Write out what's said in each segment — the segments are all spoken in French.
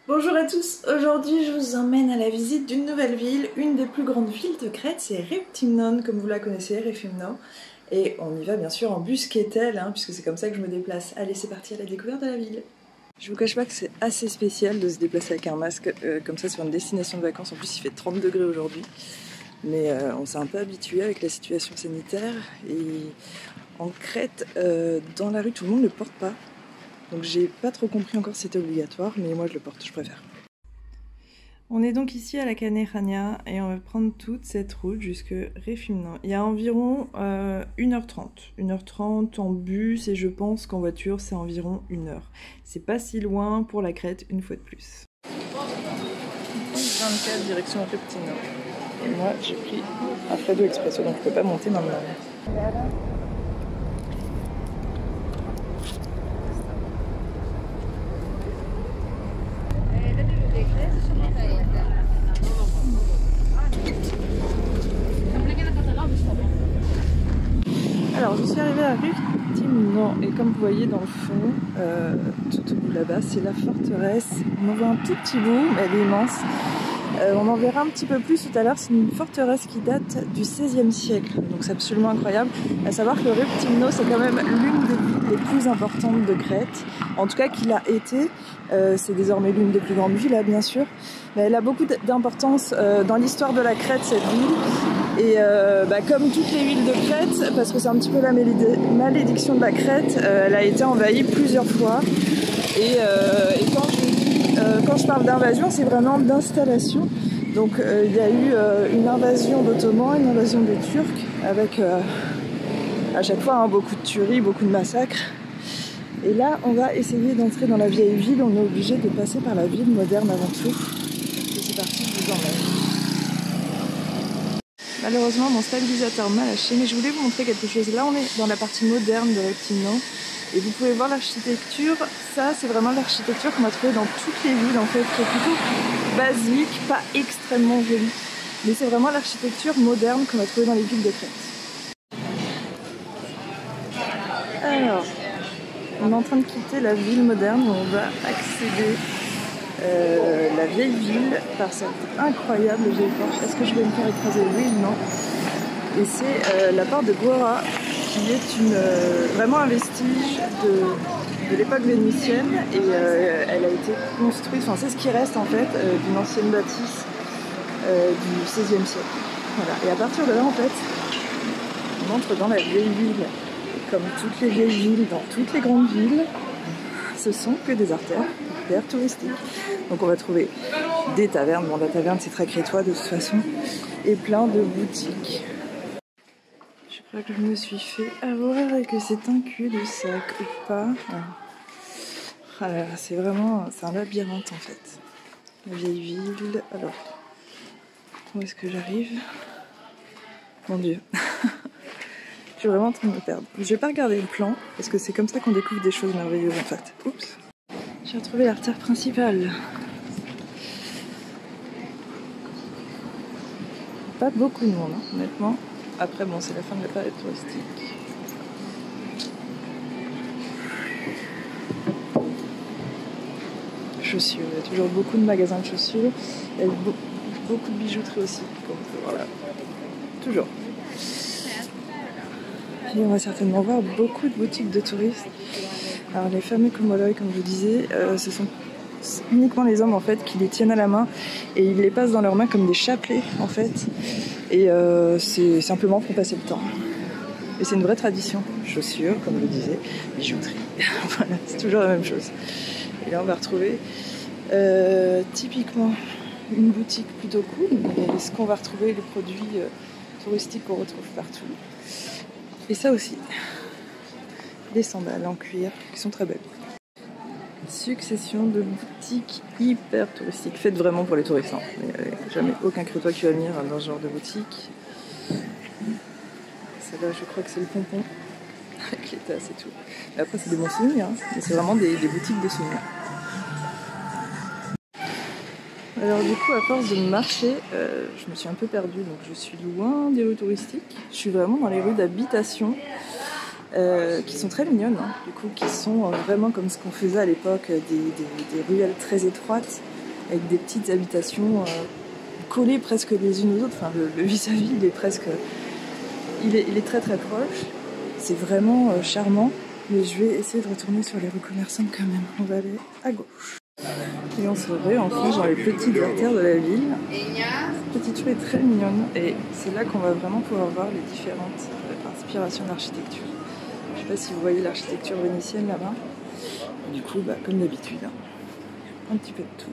Bonjour à tous, aujourd'hui je vous emmène à la visite d'une nouvelle ville, une des plus grandes villes de Crète, c'est Réptimnon, comme vous la connaissez, Réptimnon. Et on y va bien sûr en bus Ketel, puisque c'est comme ça que je me déplace. Allez, c'est parti à la découverte de la ville. Je vous cache pas que c'est assez spécial de se déplacer avec un masque comme ça sur une destination de vacances. En plus il fait 30 degrés aujourd'hui, mais on s'est un peu habitué avec la situation sanitaire. Et en Crète, dans la rue, tout le monde ne le porte pas. Donc j'ai pas trop compris encore si c'était obligatoire, mais moi je le porte, je préfère. On est donc ici à la Canerania et on va prendre toute cette route jusque Réptimnon. Il y a environ 1h30. 1h30 en bus et je pense qu'en voiture c'est environ 1 heure. C'est pas si loin pour la Crète une fois de plus. 24 direction Réptimnon. Et moi j'ai pris un Freddo Expresso donc je peux pas monter maintenant. Alors je suis arrivée à Réptimnon et comme vous voyez dans le fond, tout au bout là-bas, c'est la forteresse. On en voit un tout petit bout, mais elle est immense. On en verra un petit peu plus tout à l'heure, c'est une forteresse qui date du XVIe siècle, donc c'est absolument incroyable. À savoir que Réptimnon c'est quand même l'une des villes les plus importantes de Crète, en tout cas qu'il a été. C'est désormais l'une des plus grandes villes, là, bien sûr, mais elle a beaucoup d'importance dans l'histoire de la Crète, cette ville. Et comme toutes les villes de Crète, parce que c'est un petit peu la malédiction de la Crète, elle a été envahie plusieurs fois. Et quand je parle d'invasion, c'est vraiment d'installation. Donc il y a eu une invasion d'Ottomans, une invasion des Turcs, avec à chaque fois beaucoup de tueries, beaucoup de massacres. Et là, on va essayer d'entrer dans la vieille ville. On est obligé de passer par la ville moderne avant tout. Et c'est parti, je vous emmène. Malheureusement, mon stabilisateur m'a lâché, mais je voulais vous montrer quelque chose. Là, on est dans la partie moderne de Réptimnon. Et vous pouvez voir l'architecture. Ça, c'est vraiment l'architecture qu'on va trouver dans toutes les villes, en fait, qui est plutôt basique, pas extrêmement jolie. Mais c'est vraiment l'architecture moderne qu'on va trouver dans les villes de Crète. Alors, on est en train de quitter la ville moderne où on va accéder la vieille ville par cette incroyable vieille porte. Est-ce que je vais me faire écraser? Oui, non. Et c'est la porte de Gora, qui est vraiment un vestige de l'époque vénitienne. Et elle a été construite, enfin c'est ce qui reste en fait d'une ancienne bâtisse du XVIe siècle. Voilà. Et à partir de là en fait, on entre dans la vieille ville. Et comme toutes les vieilles villes, dans toutes les grandes villes, ce sont que des artères touristiques. Donc on va trouver des tavernes, bon la taverne c'est très crétois de toute façon, et plein de boutiques. Je crois que je me suis fait avoir et que c'est un cul-de-sac ou pas. Ah là là, c'est un labyrinthe en fait. La vieille ville, alors, où est-ce que j'arrive? Mon Dieu. Je suis vraiment en train de me perdre. Je vais pas regarder le plan, parce que c'est comme ça qu'on découvre des choses merveilleuses en fait. Oups. J'ai retrouvé l'artère principale. Pas beaucoup de monde, honnêtement. Après, bon, c'est la fin de la période touristique. Chaussures, il y a toujours beaucoup de magasins de chaussures. Il y a beaucoup de bijouterie aussi, comme on peut voir là. Toujours. Et on va certainement voir beaucoup de boutiques de touristes. Alors les fameux komoloi, comme je vous disais, ce sont uniquement les hommes en fait qui les tiennent à la main et ils les passent dans leurs mains comme des chapelets en fait. Et c'est simplement pour passer le temps. Et c'est une vraie tradition. Chaussures, comme je le disais, bijouterie. Voilà, c'est toujours la même chose. Et là on va retrouver typiquement une boutique plutôt cool, mais ce qu'on va retrouver, les produits touristiques qu'on retrouve partout. Et ça aussi, des sandales en cuir qui sont très belles. Succession de boutiques hyper touristiques, faites vraiment pour les touristes. Il n'y a jamais aucun crétois qui va venir dans ce genre de boutique. Celle-là, je crois que c'est le pompon, avec les tasses et tout. Et après, c'est des bons souvenirs, mais c'est vraiment des boutiques de souvenirs. Alors du coup, à force de marcher, je me suis un peu perdue, donc je suis loin des rues touristiques. Je suis vraiment dans les rues d'habitation, qui sont très mignonnes, du coup, qui sont vraiment comme ce qu'on faisait à l'époque, des ruelles très étroites, avec des petites habitations collées presque les unes aux autres. Enfin, le vis-à-vis, il est presque... Il est très très proche. C'est vraiment charmant. Mais je vais essayer de retourner sur les rues commerçantes quand même. On va aller à gauche. Et on se réenfonce dans les petites artères de la ville. Cette petite rue est très mignonne. Et c'est là qu'on va vraiment pouvoir voir les différentes inspirations d'architecture. Je sais pas si vous voyez l'architecture vénitienne là-bas. Du coup, comme d'habitude, un petit peu de tout.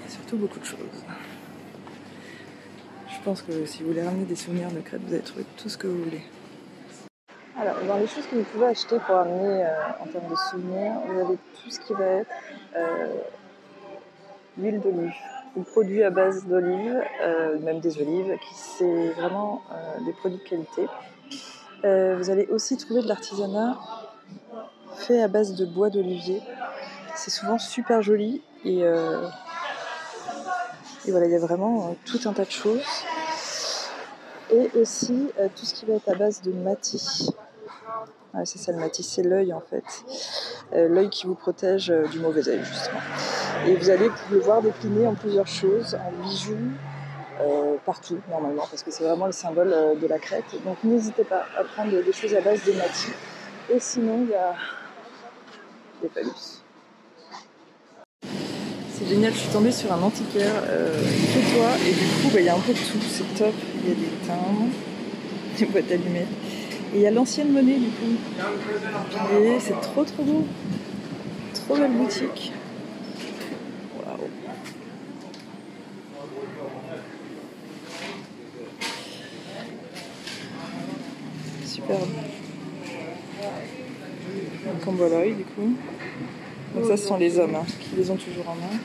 Et surtout beaucoup de choses. Je pense que si vous voulez ramener des souvenirs de Crète, vous allez trouver tout ce que vous voulez. Alors, dans les choses que vous pouvez acheter pour amener en termes de souvenirs, vous avez tout ce qui va être l'huile d'olive, ou produits à base d'olive, même des olives, c'est vraiment des produits de qualité. Vous allez aussi trouver de l'artisanat fait à base de bois d'olivier. C'est souvent super joli et voilà, il y a vraiment tout un tas de choses. Et aussi tout ce qui va être à base de matie. Ouais, c'est ça le matie, c'est l'œil en fait. L'œil qui vous protège du mauvais œil justement. Et vous allez le voir décliner en plusieurs choses, en bijoux, partout normalement, parce que c'est vraiment le symbole de la Crète. Donc n'hésitez pas à prendre des choses à base de matie. Et sinon il y a des phallus. C'est génial, je suis tombée sur un antiquaire crétois et du coup il y a un peu de tout, c'est top. Il y a des timbres, des boîtes allumées. Et il y a l'ancienne monnaie du coup. Et c'est trop beau. Trop belle boutique. Waouh. Superbe. Un camboloi du coup. Donc ça ce sont les hommes qui les ont toujours en main.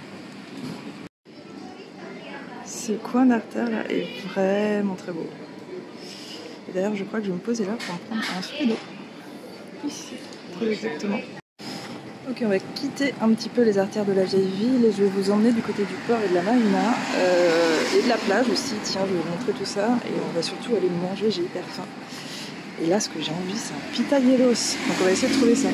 Ce coin d'artère là est vraiment très beau. Et d'ailleurs je crois que je vais me poser là pour me prendre un fruit d'eau. Ici, très exactement. Ok, on va quitter un petit peu les artères de la vieille ville et je vais vous emmener du côté du port et de la marina et de la plage aussi. Tiens, je vais vous montrer tout ça et on va surtout aller manger, j'ai hyper faim. Et là, ce que j'ai envie, c'est un pitahielos. Donc on va essayer de trouver ça.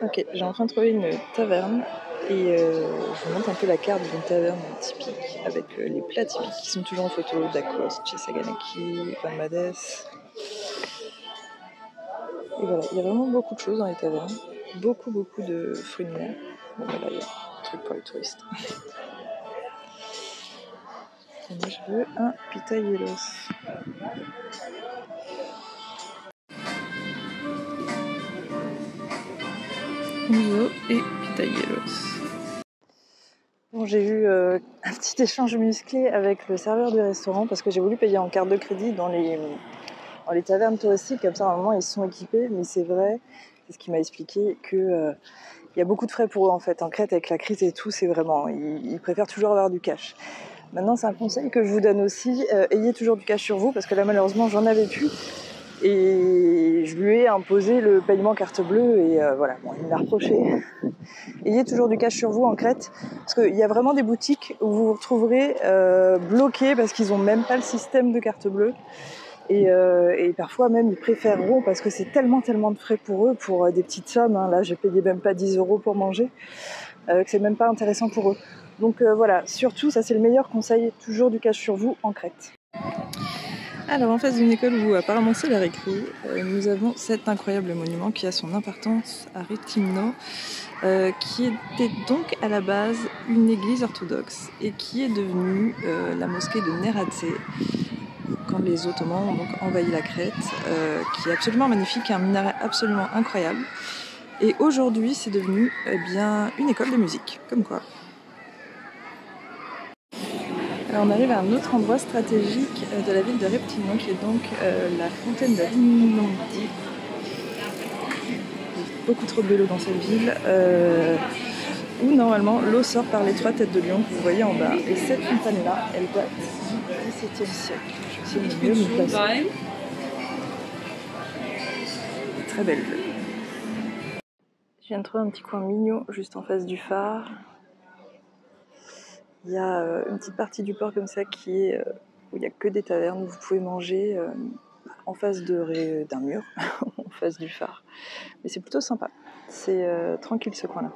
Ok, j'ai enfin trouvé une taverne et je vous montre un peu la carte d'une taverne typique avec les plats typiques qui sont toujours en photo. Dakos, Chesaganaki, Palmades. Et voilà, il y a vraiment beaucoup de choses dans les tavernes. Beaucoup de fruits de mer. Bon, là, il y a un truc pour les touristes. Et moi, je veux un pitahielos. Ouzo et pitahielos. Bon, j'ai eu un petit échange musclé avec le serveur du restaurant parce que j'ai voulu payer en carte de crédit dans les tavernes touristiques. Comme ça, normalement, ils sont équipés. Mais c'est vrai, c'est ce qu'il m'a expliqué, que il y a beaucoup de frais pour eux en fait. En Crète, avec la crise et tout, c'est vraiment... Ils préfèrent toujours avoir du cash. Maintenant, c'est un conseil que je vous donne aussi. Ayez toujours du cash sur vous parce que là, malheureusement, j'en avais plus. Et je lui ai imposé le paiement carte bleue et voilà, bon, il me l'a reproché. Ayez toujours du cash sur vous en Crète parce qu'il y a vraiment des boutiques où vous vous retrouverez bloqués parce qu'ils n'ont même pas le système de carte bleue. Et parfois même ils préféreront parce que c'est tellement de frais pour eux pour des petites sommes. Là, j'ai payé même pas 10 € pour manger, que c'est même pas intéressant pour eux. Donc voilà, surtout, ça c'est le meilleur conseil, toujours du cash sur vous en Crète. Alors en face d'une école où apparemment c'est la récré, nous avons cet incroyable monument qui a son importance à Rethymno, qui était donc à la base une église orthodoxe et qui est devenue la mosquée de Neradze quand les Ottomans ont donc envahi la Crète, qui est absolument magnifique, un minaret absolument incroyable. Et aujourd'hui c'est devenu bien une école de musique, comme quoi. Alors on arrive à un autre endroit stratégique de la ville de Reptignon qui est donc la fontaine de Rimindi. Beaucoup trop de vélos dans cette ville où normalement l'eau sort par les 3 têtes de lion que vous voyez en bas. Et cette fontaine là, elle date du XVIIe siècle. Je vais essayer de mieux me placer. Très belle vue. Je viens de trouver un petit coin mignon juste en face du phare. Il y a une petite partie du port comme ça qui est où il n'y a que des tavernes où vous pouvez manger en face d'un mur, en face du phare. Mais c'est plutôt sympa. C'est tranquille ce coin-là.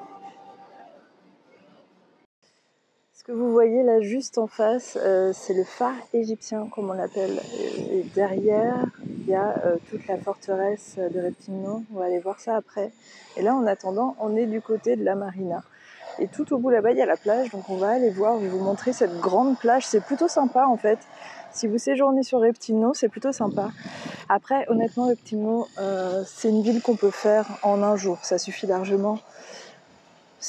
Ce que vous voyez là juste en face, c'est le phare égyptien comme on l'appelle. Et derrière, il y a toute la forteresse de Reptimno. On va aller voir ça après. Et là, en attendant, on est du côté de la marina. Et tout au bout là-bas, il y a la plage. Donc on va aller voir, je vais vous montrer cette grande plage. C'est plutôt sympa en fait. Si vous séjournez sur Reptimno, c'est plutôt sympa. Après, honnêtement, Reptimno, c'est une ville qu'on peut faire en un jour. Ça suffit largement.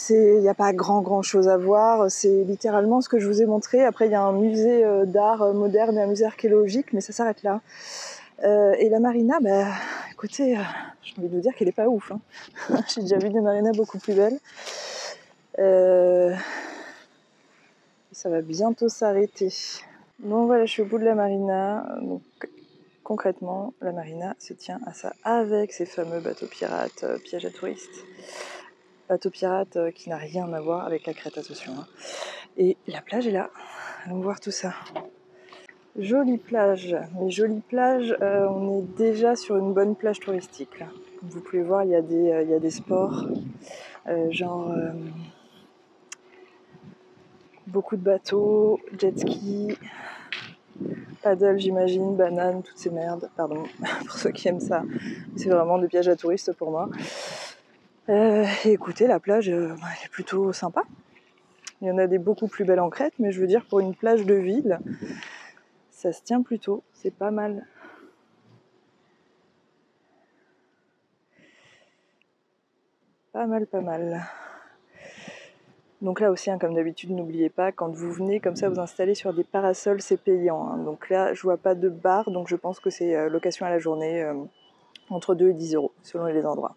Il n'y a pas grand chose à voir, c'est littéralement ce que je vous ai montré. Après il y a un musée d'art moderne et un musée archéologique, mais ça s'arrête là. Et la marina, bah écoutez, j'ai envie de vous dire qu'elle est pas ouf. Hein. J'ai déjà vu des marinas beaucoup plus belles. Ça va bientôt s'arrêter. Donc voilà, je suis au bout de la marina. Donc, concrètement, la marina se tient à ça avec ces fameux bateaux pirates, pièges à touristes. Bateau pirate qui n'a rien à voir avec la Crète, attention. Hein. Et la plage est là. Allons voir tout ça. Jolie plage. Mais jolie plage, on est déjà sur une bonne plage touristique. Là. Comme vous pouvez voir, il y a des sports. Genre beaucoup de bateaux, jet ski, paddle j'imagine, banane, toutes ces merdes. Pardon pour ceux qui aiment ça. C'est vraiment des pièges à touristes pour moi. Et écoutez, la plage, elle est plutôt sympa. Il y en a des beaucoup plus belles en Crète, mais je veux dire, pour une plage de ville, ça se tient plutôt, c'est pas mal. Pas mal. Donc là aussi, hein, comme d'habitude, n'oubliez pas, quand vous venez comme ça vous installer sur des parasols, c'est payant. Hein. Donc là, je vois pas de bar, donc je pense que c'est location à la journée, entre 2 et 10 euros, selon les endroits.